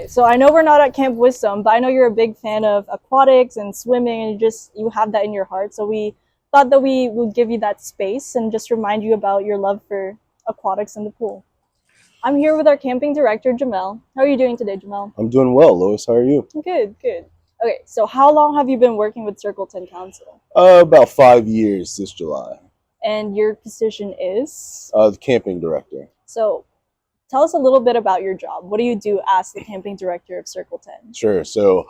so I know we're not at Camp Wisdom, but I know you're a big fan of aquatics and swimming, and you have that in your heart. So we thought that we would give you that space and just remind you about your love for aquatics and the pool. I'm here with our camping director, Jamel. How are you doing today, Jamel? I'm doing well, Lois. How are you? Good, good. Okay, so how long have you been working with Circle 10 Council? About 5 years this July. And your position is? The camping director. So tell us a little bit about your job. What do you do as the camping director of Circle 10? Sure. So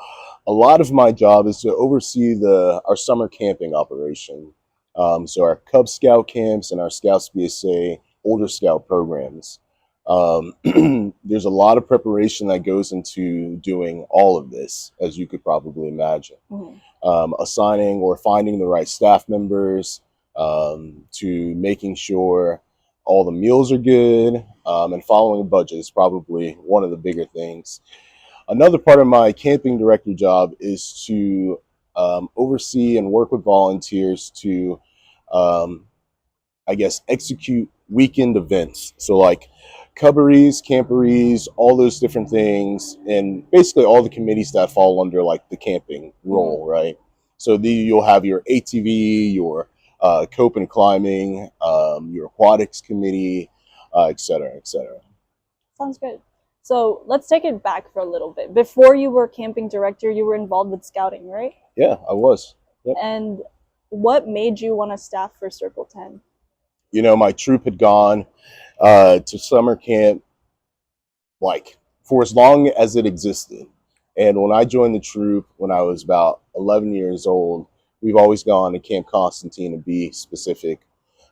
a lot of my job is to oversee our summer camping operation. So our Cub Scout camps and our Scouts BSA older Scout programs. There's a lot of preparation that goes into doing all of this, as you could probably imagine. Assigning or finding the right staff members, to making sure all the meals are good, and following a budget is probably one of the bigger things. Another part of my camping director job is to oversee and work with volunteers to, execute weekend events. So like cubberies, camperies, all those different things, and basically all the committees that fall under like the camping role, right? So you'll have your ATV, your cope and climbing, your aquatics committee, et cetera, et cetera. Sounds good. So let's take it back for a little bit. Before you were camping director, you were involved with scouting, right? Yeah, I was. Yep. And what made you want to staff for Circle 10? You know, my troop had gone to summer camp like for as long as it existed. And when I joined the troop when I was about 11 years old, we've always gone to Camp Constantine, to be specific.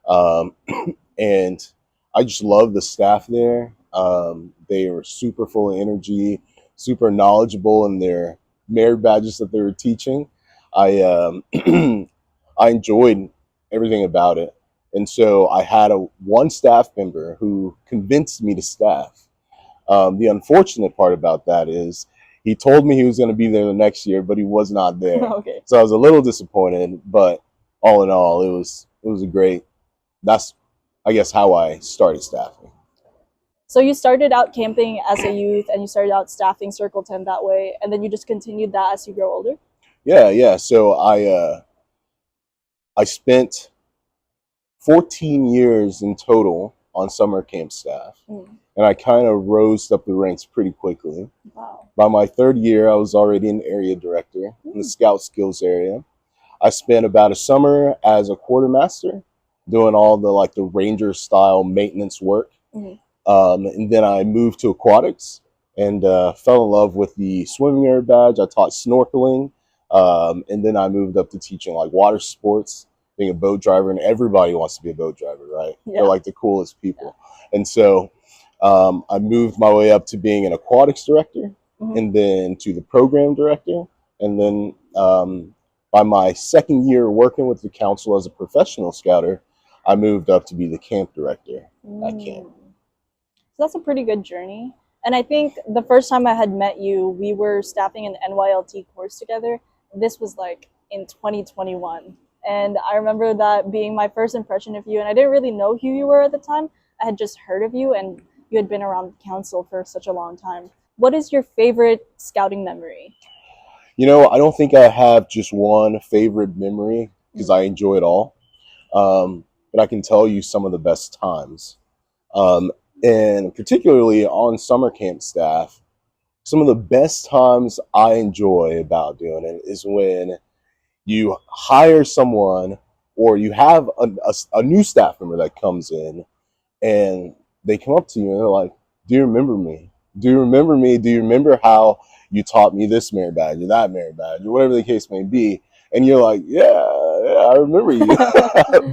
And I just love the staff there. They were super full of energy, super knowledgeable in their merit badges that they were teaching. I I enjoyed everything about it. And so I had one staff member who convinced me to staff. The unfortunate part about that is he told me he was going to be there the next year, but he was not there. Okay. So I was a little disappointed, but all in all, it was a great. That's, I guess, how I started staffing. So you started out camping as a youth, and you started out staffing Circle 10 that way, and then you just continued that as you grow older? Yeah. So I spent 14 years in total on summer camp staff. And I kind of rose up the ranks pretty quickly. Wow. By my third year, I was already an area director in the Scout Skills area. I spent about a summer as a quartermaster doing all the ranger style maintenance work. And then I moved to aquatics and fell in love with the swimming area badge. I taught snorkeling. And then I moved up to teaching like water sports, being a boat driver, and everybody wants to be a boat driver, right? Yeah. They're like the coolest people. Yeah. And so I moved my way up to being an aquatics director, and then to the program director. And then by my second year working with the council as a professional scouter, I moved up to be the camp director at camp. So that's a pretty good journey. And I think the first time I had met you, we were staffing an NYLT course together. This was like in 2021. And I remember that being my first impression of you. And I didn't really know who you were at the time. I had just heard of you, and you had been around the council for such a long time. What is your favorite scouting memory? You know, I don't think I have just one favorite memory because I enjoy it all. But I can tell you some of the best times. And particularly on summer camp staff, some of the best times I enjoy about doing it is when you hire someone or you have a new staff member that comes in and they come up to you and they're like, do you remember me? Do you remember me? Do you remember how you taught me this merit badge or that merit badge or whatever the case may be? And you're like, yeah, I remember you.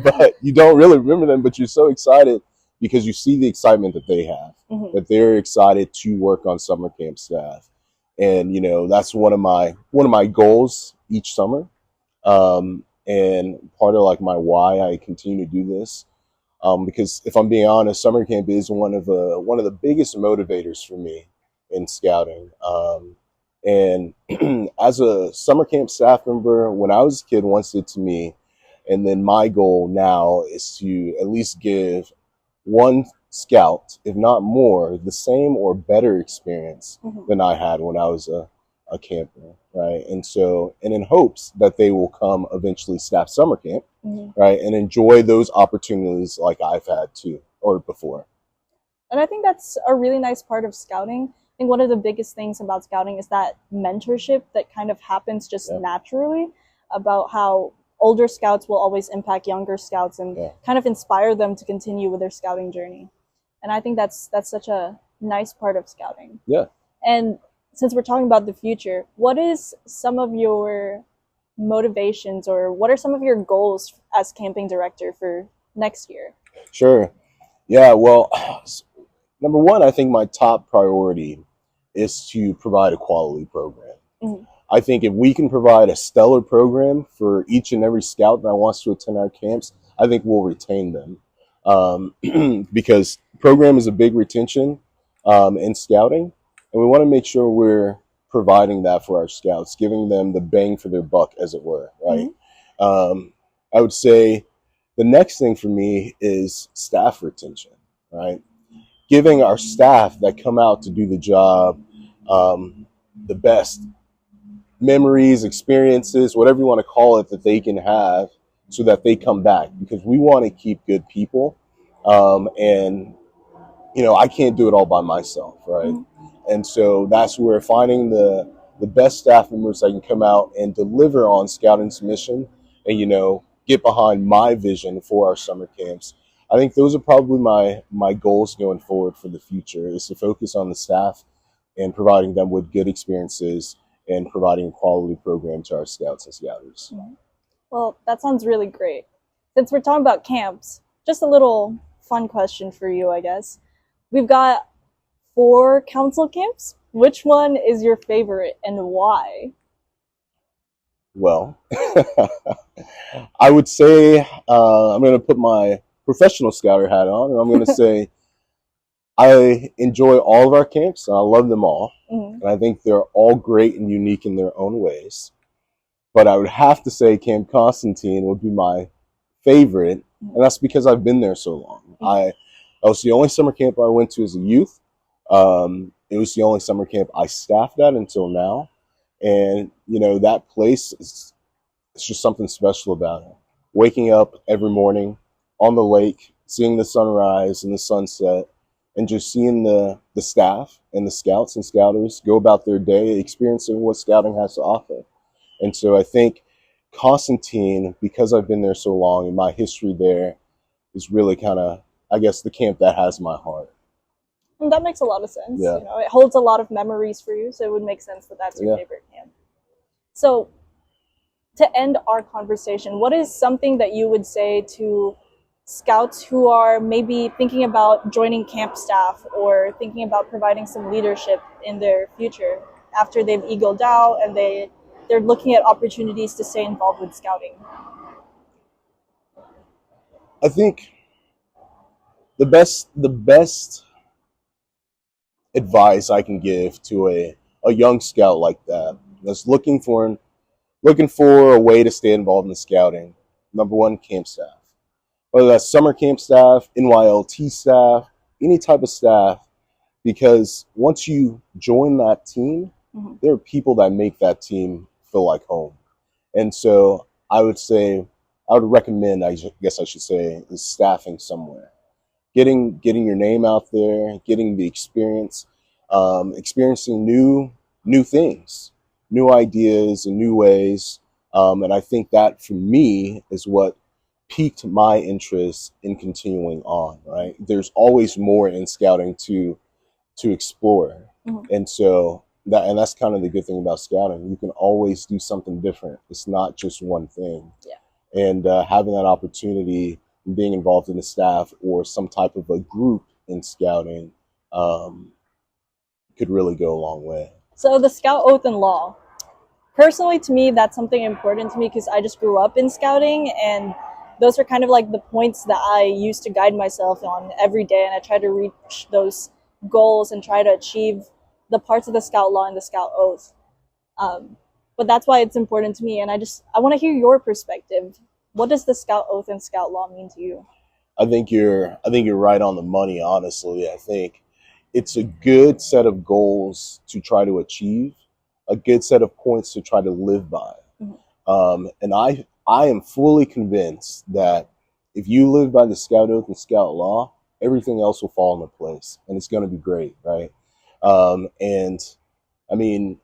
But you don't really remember them, but you're so excited because you see the excitement that they have, that they're excited to work on summer camp staff. And, you know, that's one of my goals each summer. And part of like my why I continue to do this, because if I'm being honest, summer camp is one of the biggest motivators for me in scouting. And as a summer camp staff member, when I was a kid, once said to me, and then my goal now is to at least give one scout, if not more, the same or better experience Mhm. than I had when I was a camper, right? And so, and in hopes that they will come eventually staff summer camp, Mhm. right, and enjoy those opportunities like I've had too, or before. And I think that's a really nice part of scouting. I think one of the biggest things about scouting is that mentorship that kind of happens just Yeah. naturally, about how older scouts will always impact younger scouts and Yeah. kind of inspire them to continue with their scouting journey. And I think that's such a nice part of scouting. Yeah. And since we're talking about the future, what is some of your motivations, or what are some of your goals as camping director for next year? Sure. Yeah. Well, number one, I think my top priority is to provide a quality program. Mhm. I think if we can provide a stellar program for each and every scout that wants to attend our camps, I think we'll retain them. Because program is a big retention in scouting, and we want to make sure we're providing that for our scouts, giving them the bang for their buck, as it were, right? Mhm. I would say the next thing for me is staff retention, right? Giving our staff that come out to do the job the best memories, experiences, whatever you want to call it, that they can have so that they come back, because we want to keep good people. And, I can't do it all by myself, right? Mhm. And so that's where finding the best staff members that can come out and deliver on scouting's mission and, get behind my vision for our summer camps. I think those are probably my goals going forward for the future, is to focus on the staff and providing them with good experiences and providing a quality program to our scouts and scouters. Mhm. Well, that sounds really great. Since we're talking about camps, just a little fun question for you, I guess. We've got 4 council camps. Which one is your favorite and why? Well, I would say I'm going to put my professional scouter hat on, and I'm going to say I enjoy all of our camps, and I love them all. Mhm. And I think they're all great and unique in their own ways. But I would have to say Camp Constantine would be my favorite, and that's because I've been there so long. I was the only summer camp I went to as a youth. It was the only summer camp I staffed at until now, and that place is, it's just something special about it. Waking up every morning on the lake, seeing the sunrise and the sunset, and just seeing the staff and the scouts and scouters go about their day, experiencing what scouting has to offer. And so I think Constantine, because I've been there so long and my history there, is really kind of, I guess, the camp that has my heart. And that makes a lot of sense. Yeah. It holds a lot of memories for you, so it would make sense that that's your Yeah. favorite camp. So, to end our conversation, what is something that you would say to scouts who are maybe thinking about joining camp staff or thinking about providing some leadership in their future after they've eagled out and they're looking at opportunities to stay involved with scouting? I think the best advice I can give to a young scout like that that's looking for a way to stay involved in scouting. Number one, camp staff. Whether that's summer camp staff, NYLT staff, any type of staff, because once you join that team, Mhm. there are people that make that team feel like home. And so I would say, I would recommend, I guess I should say, is staffing somewhere. Getting your name out there, getting the experience, experiencing new things, new ideas and new ways. And I think that for me is what piqued my interest in continuing on. Right, there's always more in scouting to explore, Mhm. and so that's kind of the good thing about scouting. You can always do something different. It's not just one thing. Yeah. And having that opportunity, being involved in the staff or some type of a group in scouting, um, could really go a long way. So the Scout Oath and Law. Personally, to me, that's something important to me because I just grew up in scouting, and those are kind of like the points that I used to guide myself on every day, and I try to reach those goals and try to achieve the parts of the Scout Law and the Scout Oath. Um, but that's why it's important to me, and I want to hear your perspective. What does the Scout Oath and Scout Law mean to you? I think you're right on the money, honestly. I think it's a good set of goals to try to achieve, a good set of points to try to live by. Mhm. And I am fully convinced that if you live by the Scout Oath and Scout Law, everything else will fall into place, and it's going to be great, right? And I mean,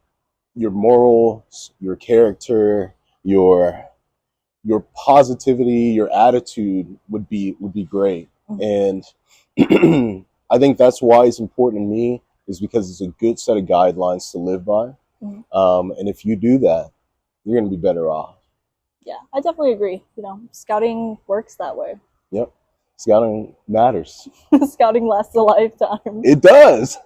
your morals, your character, your your positivity, your attitude would be great. Mhm. And I think that's why it's important to me, is because it's a good set of guidelines to live by. Mhm. And if you do that, you're going to be better off. Yeah, I definitely agree. You know, scouting works that way. Yep. Scouting matters. Scouting lasts a lifetime. It does.